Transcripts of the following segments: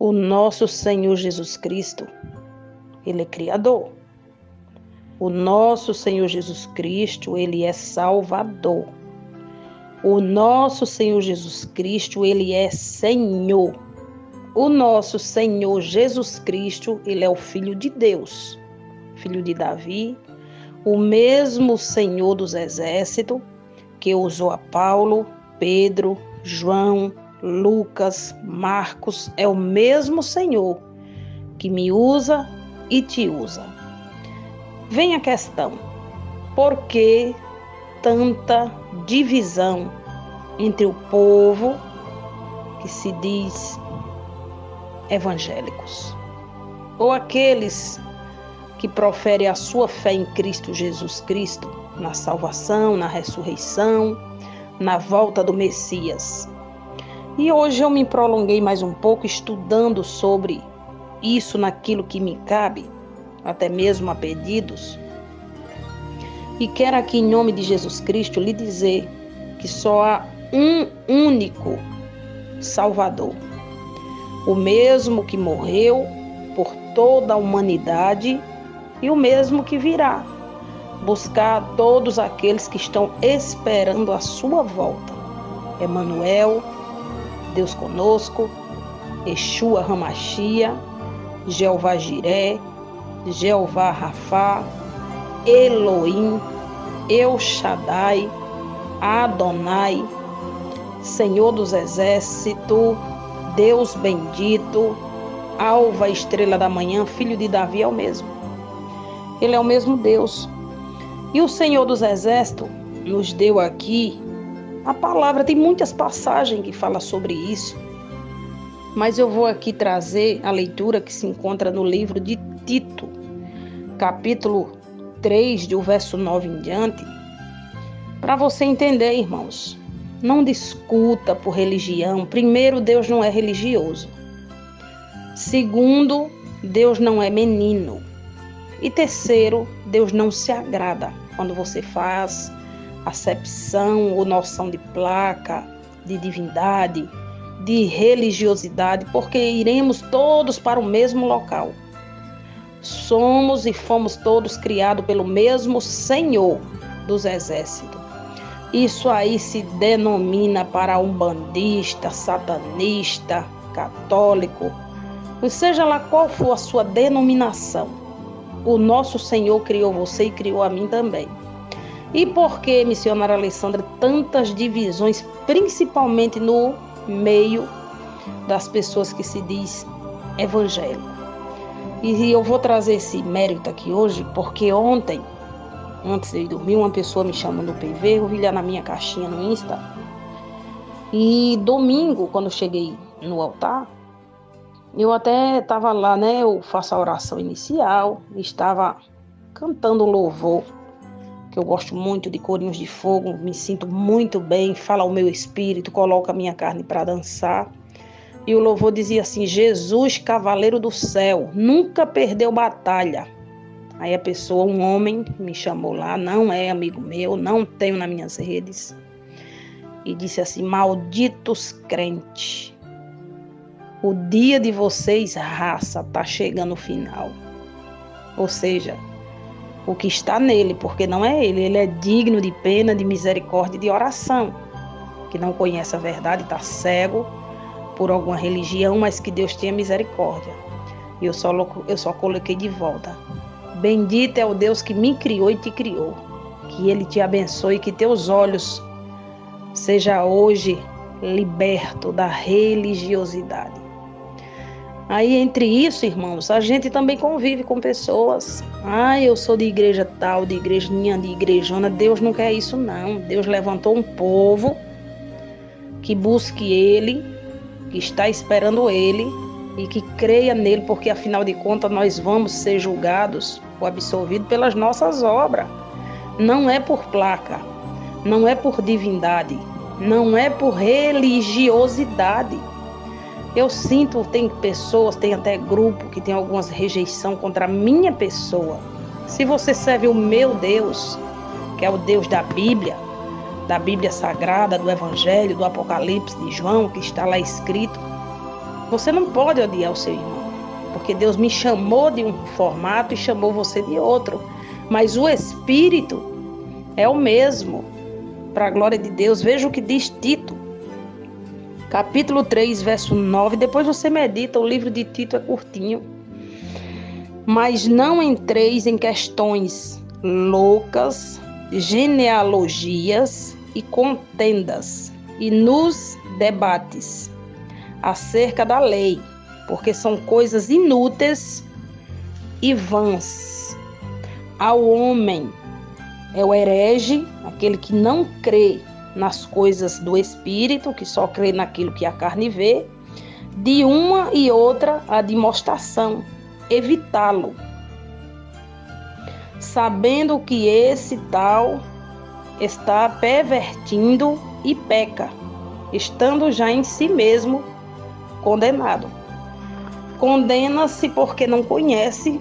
O nosso Senhor Jesus Cristo, Ele é Criador. O nosso Senhor Jesus Cristo, Ele é Salvador. O nosso Senhor Jesus Cristo, Ele é Senhor. O nosso Senhor Jesus Cristo, Ele é o Filho de Deus, Filho de Davi, o mesmo Senhor dos Exércitos que usou a Paulo, Pedro, João, Lucas, Marcos, é o mesmo Senhor que me usa e te usa. Vem a questão, por que tanta divisão entre o povo que se diz evangélicos, ou aqueles que proferem a sua fé em Cristo Jesus Cristo, na salvação, na ressurreição, na volta do Messias? E hoje eu me prolonguei mais um pouco estudando sobre isso naquilo que me cabe, até mesmo a pedidos. E quero aqui em nome de Jesus Cristo lhe dizer que só há um único Salvador. O mesmo que morreu por toda a humanidade e o mesmo que virá buscar todos aqueles que estão esperando a sua volta. Emanuel, Deus conosco, Yeshua Hamashia, Jeová Jiré, Jeová Rafá, Elohim, El Shaddai, Adonai, Senhor dos Exércitos, Deus bendito, Alva, estrela da manhã, Filho de Davi é o mesmo. Ele é o mesmo Deus. E o Senhor dos Exércitos nos deu aqui a palavra. Tem muitas passagens que falam sobre isso, mas eu vou aqui trazer a leitura que se encontra no livro de Tito, capítulo 3, do verso 9 em diante, para você entender, irmãos. Não discuta por religião. Primeiro, Deus não é religioso. Segundo, Deus não é menino. E terceiro, Deus não se agrada quando você faz acepção ou noção de placa, de divindade, de religiosidade, porque iremos todos para o mesmo local. Somos e fomos todos criados pelo mesmo Senhor dos Exércitos. Isso aí se denomina para umbandista, satanista, católico, seja lá qual for a sua denominação. O nosso Senhor criou você e criou a mim também. E por que, missionária Alessandra, tantas divisões, principalmente no meio das pessoas que se diz evangélico? E eu vou trazer esse mérito aqui hoje, porque ontem, antes de dormir, uma pessoa me chamou no PV, eu vi lá na minha caixinha no Insta. E domingo, quando eu cheguei no altar, eu até estava lá, né? Eu faço a oração inicial, estava cantando louvor, que eu gosto muito de corinhos de fogo, me sinto muito bem, fala o meu espírito, coloca a minha carne para dançar. E o louvor dizia assim: Jesus, cavaleiro do céu, nunca perdeu batalha. Aí a pessoa, um homem, me chamou lá, não é amigo meu, não tenho nas minhas redes, e disse assim: malditos crentes, o dia de vocês, raça, está chegando o final. Ou seja, o que está nele, porque não é ele é digno de pena, de misericórdia e de oração, que não conhece a verdade, está cego por alguma religião, mas que Deus tenha misericórdia. E eu só coloquei de volta: bendito é o Deus que me criou e te criou, que Ele te abençoe, que teus olhos seja hoje liberto da religiosidade. Aí, entre isso, irmãos, a gente também convive com pessoas. Eu sou de igreja tal, de igrejinha, de igrejona. Deus não quer isso, não. Deus levantou um povo que busque Ele, que está esperando Ele e que creia nele, porque, afinal de contas, nós vamos ser julgados ou absolvidos pelas nossas obras. Não é por placa, não é por divindade, não é por religiosidade. Eu sinto, tem pessoas, tem até grupo que tem algumas rejeição contra a minha pessoa. Se você serve o meu Deus, que é o Deus da Bíblia Sagrada, do Evangelho, do Apocalipse de João, que está lá escrito, Você não pode odiar o seu irmão, porque Deus me chamou de um formato e chamou você de outro. Mas o Espírito é o mesmo, para a glória de Deus. Veja o que diz Tito, capítulo 3, verso 9. Depois você medita, o livro de Tito é curtinho. Mas não entreis em questões loucas, genealogias e contendas, e nos debates acerca da lei, porque são coisas inúteis e vãs. Ao homem é o herege, aquele que não crê nas coisas do Espírito, que só crê naquilo que a carne vê, de uma e outra admoestação, evitá-lo, sabendo que esse tal está pervertindo e peca, estando já em si mesmo condenado. Condena-se porque não conhece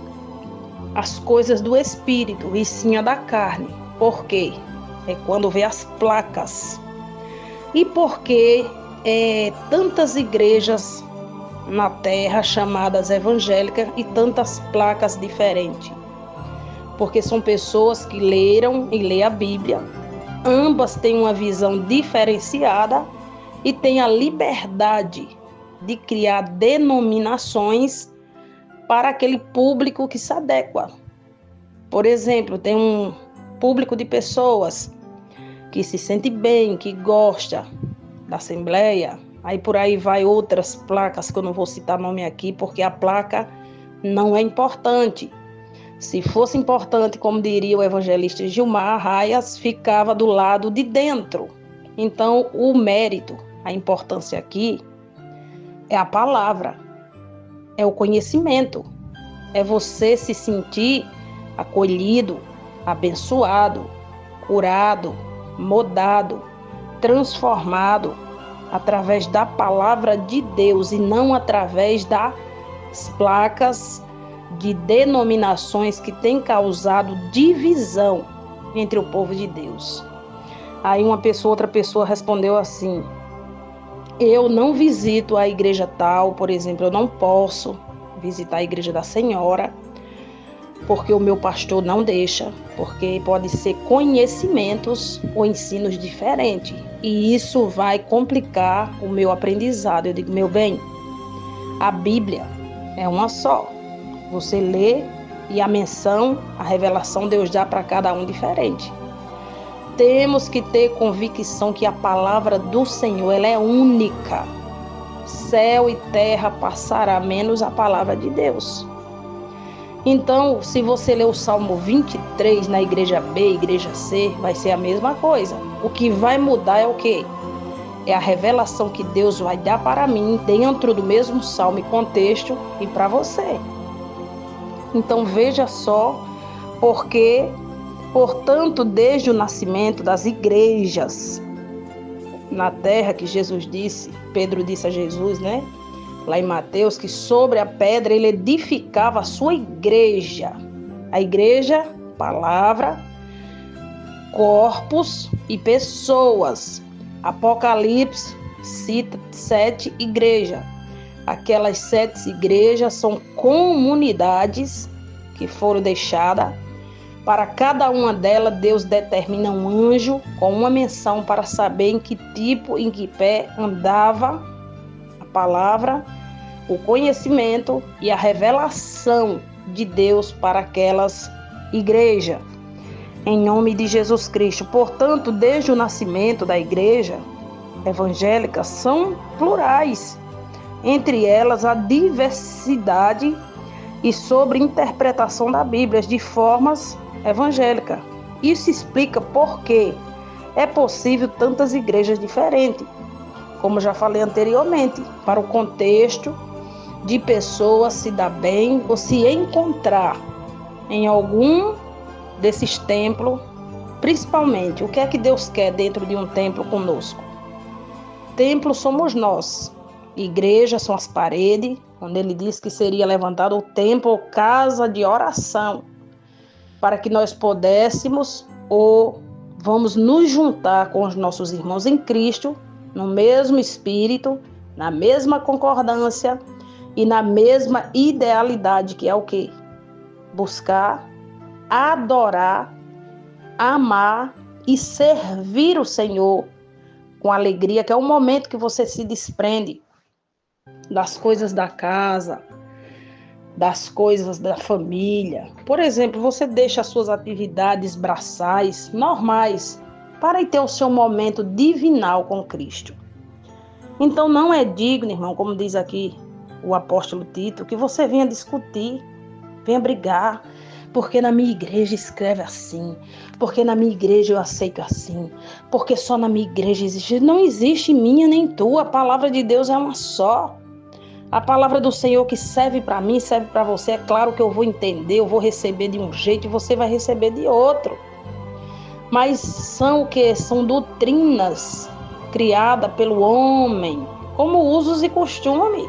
as coisas do Espírito, e sim a da carne. Por quê? É quando vê as placas. E porque tantas igrejas na terra chamadas evangélicas e tantas placas diferentes? Porque são pessoas que leram e lêem a Bíblia, ambas têm uma visão diferenciada e têm a liberdade de criar denominações para aquele público que se adequa. Por exemplo, tem um público de pessoas que se sente bem, que gosta da Assembleia. Aí por aí vai outras placas que eu não vou citar nome aqui, porque a placa não é importante. Se fosse importante, como diria o evangelista Gilmar Arraias, ficava do lado de dentro. Então, o mérito, a importância aqui é a palavra, é o conhecimento, é você se sentir acolhido, abençoado, curado, mudado, transformado através da palavra de Deus e não através das placas de denominações que têm causado divisão entre o povo de Deus. Aí outra pessoa respondeu assim: eu não visito a igreja tal, por exemplo, eu não posso visitar a igreja da senhora, porque o meu pastor não deixa, porque pode ser conhecimentos ou ensinos diferentes, e isso vai complicar o meu aprendizado. Eu digo, meu bem, a Bíblia é uma só. Você lê e a menção, a revelação Deus dá para cada um diferente. Temos que ter convicção que a palavra do Senhor, ela é única. Céu e terra passará, menos a palavra de Deus. Então, se você ler o Salmo 23 na igreja B, igreja C, vai ser a mesma coisa. O que vai mudar é o quê? É a revelação que Deus vai dar para mim dentro do mesmo salmo e contexto e para você. Então, veja só, porque, portanto, desde o nascimento das igrejas na terra, que Jesus disse, Pedro disse a Jesus, né? Lá em Mateus, que sobre a pedra ele edificava a sua igreja. A igreja, palavra, corpos e pessoas. Apocalipse cita 7 igrejas. Aquelas 7 igrejas são comunidades que foram deixadas. Para cada uma delas, Deus determina um anjo com uma menção para saber em que tipo, em que pé andava a palavra, o conhecimento e a revelação de Deus para aquelas igrejas. Em nome de Jesus Cristo. Portanto, desde o nascimento da igreja evangélica, são plurais. Entre elas, a diversidade e sobre interpretação da Bíblia de formas evangélicas. Isso explica por que é possível tantas igrejas diferentes, como já falei anteriormente, para o contexto de pessoas se dar bem ou se encontrar em algum desses templos. Principalmente, o que é que Deus quer dentro de um templo conosco? Templo somos nós. Igreja são as paredes, onde ele disse que seria levantado o templo ou casa de oração, para que nós pudéssemos ou vamos nos juntar com os nossos irmãos em Cristo, no mesmo Espírito, na mesma concordância e na mesma idealidade, que é o quê? Buscar, adorar, amar e servir o Senhor com alegria, que é o momento que você se desprende das coisas da casa, das coisas da família. Por exemplo, você deixa as suas atividades braçais, normais, para ir ter o seu momento divinal com Cristo. Então não é digno, irmão, como diz aqui o apóstolo Tito, que você venha discutir, venha brigar, porque na minha igreja escreve assim, porque na minha igreja eu aceito assim, porque só na minha igreja existe. Não existe minha nem tua, a palavra de Deus é uma só. A palavra do Senhor que serve para mim, serve para você. É claro que eu vou entender, eu vou receber de um jeito e você vai receber de outro. Mas são o quê? São doutrinas criadas pelo homem, como usos e costumes.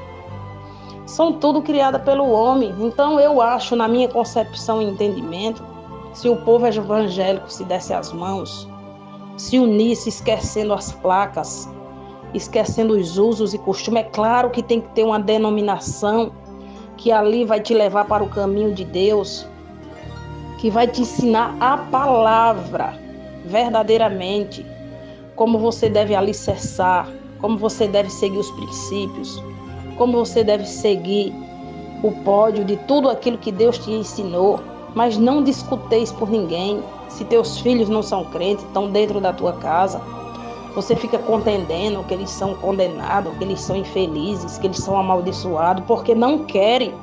São tudo criadas pelo homem. Então eu acho, na minha concepção e entendimento, se o povo evangélico se desse as mãos, se unisse esquecendo as placas, esquecendo os usos e costumes, é claro que tem que ter uma denominação que ali vai te levar para o caminho de Deus, que vai te ensinar a palavra verdadeiramente, como você deve alicerçar, como você deve seguir os princípios, como você deve seguir o pódio de tudo aquilo que Deus te ensinou. Mas não discuteis por ninguém. Se teus filhos não são crentes, estão dentro da tua casa, você fica contendendo que eles são condenados, que eles são infelizes, que eles são amaldiçoados, porque não querem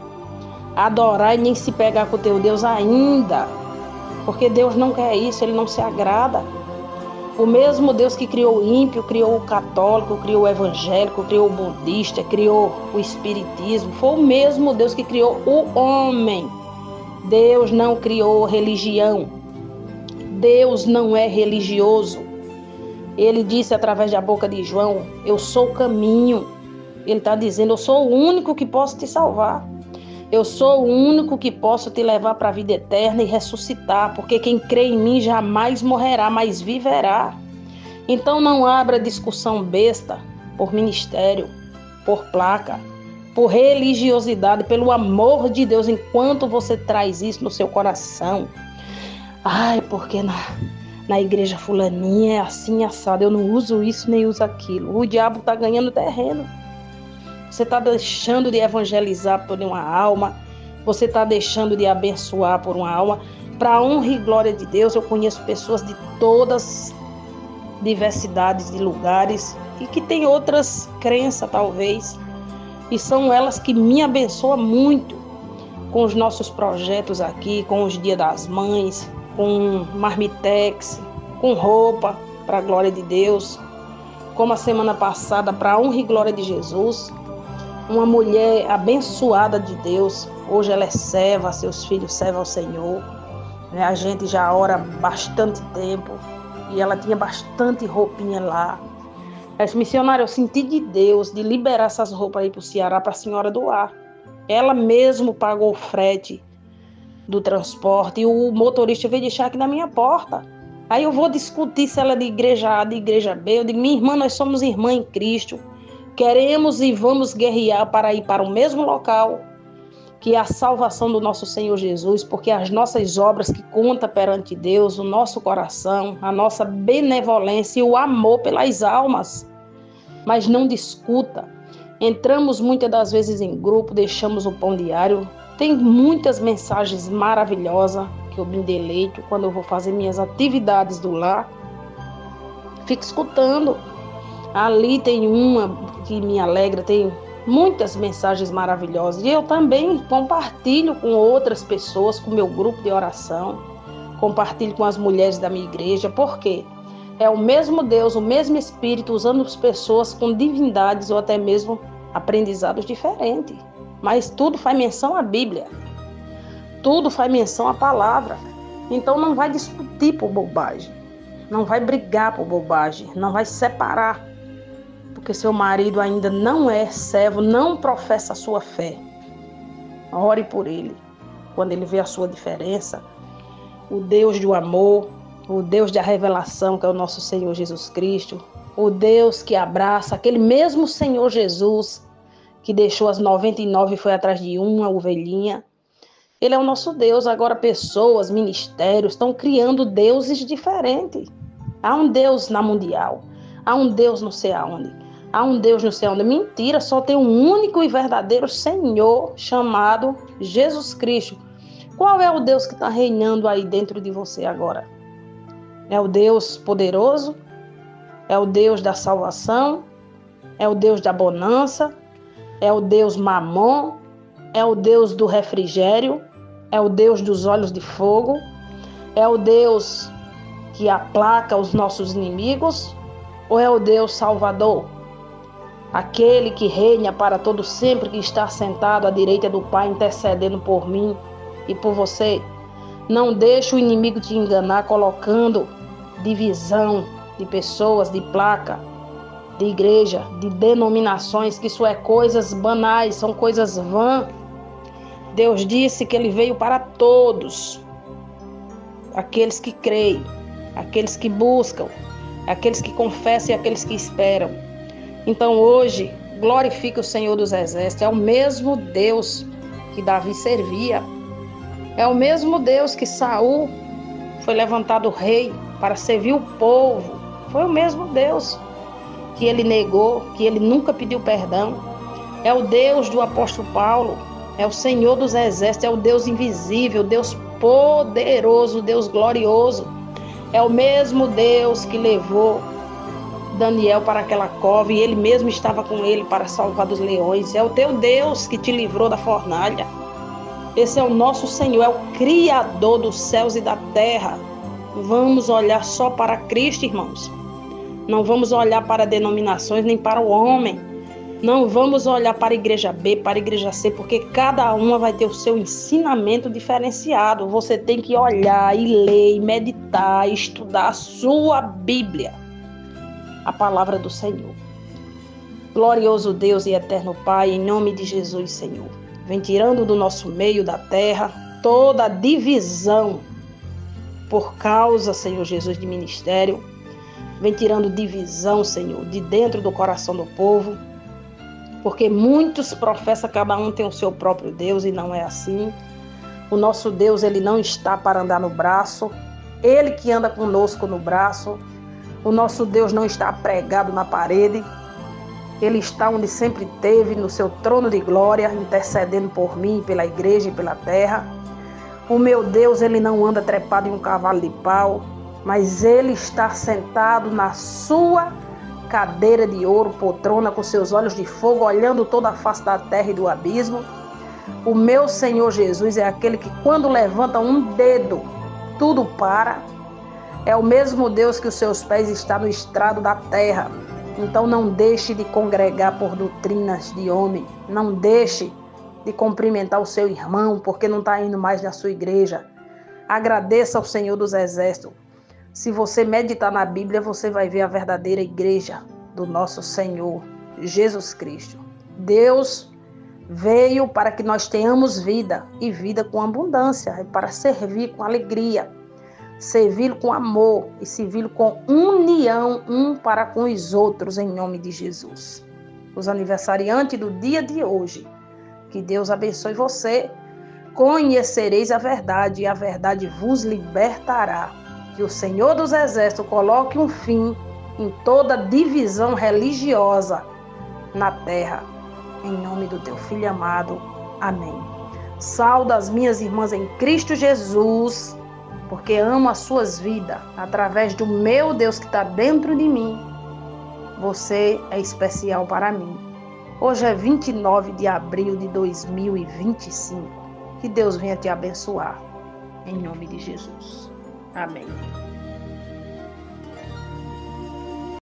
adorar e nem se pegar com o teu Deus ainda. Porque Deus não quer isso, Ele não se agrada. O mesmo Deus que criou o ímpio, criou o católico, criou o evangélico, criou o budista, criou o espiritismo, foi o mesmo Deus que criou o homem. Deus não criou religião. Deus não é religioso. Ele disse através da boca de João, eu sou o caminho. Ele está dizendo, eu sou o único que posso te salvar. Eu sou o único que posso te levar para a vida eterna e ressuscitar, porque quem crê em mim jamais morrerá, mas viverá. Então não abra discussão besta por ministério, por placa, por religiosidade, pelo amor de Deus, enquanto você traz isso no seu coração. Ai, porque na igreja fulaninha é assim, assado, eu não uso isso nem uso aquilo. O diabo está ganhando terreno. Você está deixando de evangelizar por uma alma, você está deixando de abençoar por uma alma. Para a honra e glória de Deus, eu conheço pessoas de todas diversidades de lugares e que têm outras crenças, talvez, e são elas que me abençoam muito com os nossos projetos aqui, com os Dia das Mães, com marmitex, com roupa, para a glória de Deus. Como a semana passada, para a honra e glória de Jesus, uma mulher abençoada de Deus, hoje ela é serva, seus filhos servem ao Senhor. A gente já ora há bastante tempo e ela tinha bastante roupinha lá. Essa missionária, eu senti de Deus de liberar essas roupas aí para o Ceará, para a senhora doar. Ela mesmo pagou o frete do transporte e o motorista veio deixar aqui na minha porta. Aí eu vou discutir se ela é de igreja A, de igreja B. Eu digo, minha irmã, nós somos irmã em Cristo. Queremos e vamos guerrear para ir para o mesmo local, que é a salvação do nosso Senhor Jesus, porque as nossas obras que contam perante Deus, o nosso coração, a nossa benevolência e o amor pelas almas. Mas não discuta. Entramos muitas das vezes em grupo, deixamos o pão diário. Tem muitas mensagens maravilhosas que eu me deleito quando eu vou fazer minhas atividades do lar. Fico escutando. Ali tem uma que me alegra, tem muitas mensagens maravilhosas. E eu também compartilho com outras pessoas, com o meu grupo de oração. Compartilho com as mulheres da minha igreja. Por quê? É o mesmo Deus, o mesmo Espírito, usando as pessoas com divindades ou até mesmo aprendizados diferentes. Mas tudo faz menção à Bíblia. Tudo faz menção à palavra. Então não vai discutir por bobagem. Não vai brigar por bobagem. Não vai separar. Porque seu marido ainda não é servo, não professa a sua fé. Ore por ele. Quando ele vê a sua diferença, o Deus do amor, o Deus da revelação, que é o nosso Senhor Jesus Cristo, o Deus que abraça, aquele mesmo Senhor Jesus que deixou as 99 e foi atrás de uma ovelhinha. Ele é o nosso Deus. Agora pessoas, ministérios estão criando deuses diferentes. Há um Deus na mundial, há um Deus não sei aonde, há um Deus não sei aonde. Mentira, só tem um único e verdadeiro Senhor chamado Jesus Cristo. Qual é o Deus que está reinando aí dentro de você agora? É o Deus poderoso? É o Deus da salvação? É o Deus da bonança? É o Deus Mamon? É o Deus do refrigério? É o Deus dos olhos de fogo? É o Deus que aplaca os nossos inimigos? Ou é o Deus Salvador? Aquele que reina para todo sempre, que está sentado à direita do Pai, intercedendo por mim e por você. Não deixe o inimigo te enganar, colocando divisão de pessoas, de placa, de igreja, de denominações, que isso é coisas banais, são coisas vãs. Deus disse que Ele veio para todos, aqueles que creem, aqueles que buscam, aqueles que confessam e aqueles que esperam. Então hoje, glorifique o Senhor dos Exércitos. É o mesmo Deus que Davi servia. É o mesmo Deus que Saul foi levantado rei para servir o povo. Foi o mesmo Deus que ele negou, que ele nunca pediu perdão. É o Deus do apóstolo Paulo. É o Senhor dos Exércitos. É o Deus invisível, Deus poderoso, Deus glorioso. É o mesmo Deus que levou Daniel para aquela cova e ele mesmo estava com ele para salvar dos leões. É o teu Deus que te livrou da fornalha. Esse é o nosso Senhor, é o Criador dos céus e da terra. Vamos olhar só para Cristo, irmãos. Não vamos olhar para denominações nem para o homem. Não vamos olhar para a igreja B, para a igreja C, porque cada uma vai ter o seu ensinamento diferenciado. Você tem que olhar e ler, e meditar, e estudar a sua Bíblia, a palavra do Senhor. Glorioso Deus e eterno Pai, em nome de Jesus, Senhor, vem tirando do nosso meio da terra toda a divisão por causa, Senhor Jesus, de ministério. Vem tirando divisão, Senhor, de dentro do coração do povo, porque muitos professam, cada um tem o seu próprio Deus, e não é assim. O nosso Deus, Ele não está para andar no braço, Ele que anda conosco no braço. O nosso Deus não está pregado na parede, Ele está onde sempre esteve, no seu trono de glória, intercedendo por mim, pela igreja e pela terra. O meu Deus, Ele não anda trepado em um cavalo de pau, mas Ele está sentado na sua cadeira de ouro, poltrona, com seus olhos de fogo, olhando toda a face da terra e do abismo. O meu Senhor Jesus é aquele que, quando levanta um dedo, tudo para. É o mesmo Deus que os seus pés estão no estrado da terra. Então não deixe de congregar por doutrinas de homem. Não deixe de cumprimentar o seu irmão, porque não está indo mais na sua igreja. Agradeça ao Senhor dos Exércitos. Se você meditar na Bíblia, você vai ver a verdadeira igreja do nosso Senhor Jesus Cristo. Deus veio para que nós tenhamos vida, e vida com abundância, para servir com alegria, servi-lo com amor e servi-lo com união um para com os outros, em nome de Jesus. Os aniversariantes do dia de hoje, que Deus abençoe você. Conhecereis a verdade, e a verdade vos libertará. Que o Senhor dos Exércitos coloque um fim em toda divisão religiosa na terra. Em nome do teu Filho amado. Amém. Saúdo as minhas irmãs em Cristo Jesus, porque amo as suas vidas através do meu Deus que está dentro de mim. Você é especial para mim. Hoje é 29 de abril de 2025. Que Deus venha te abençoar. Em nome de Jesus. Amém.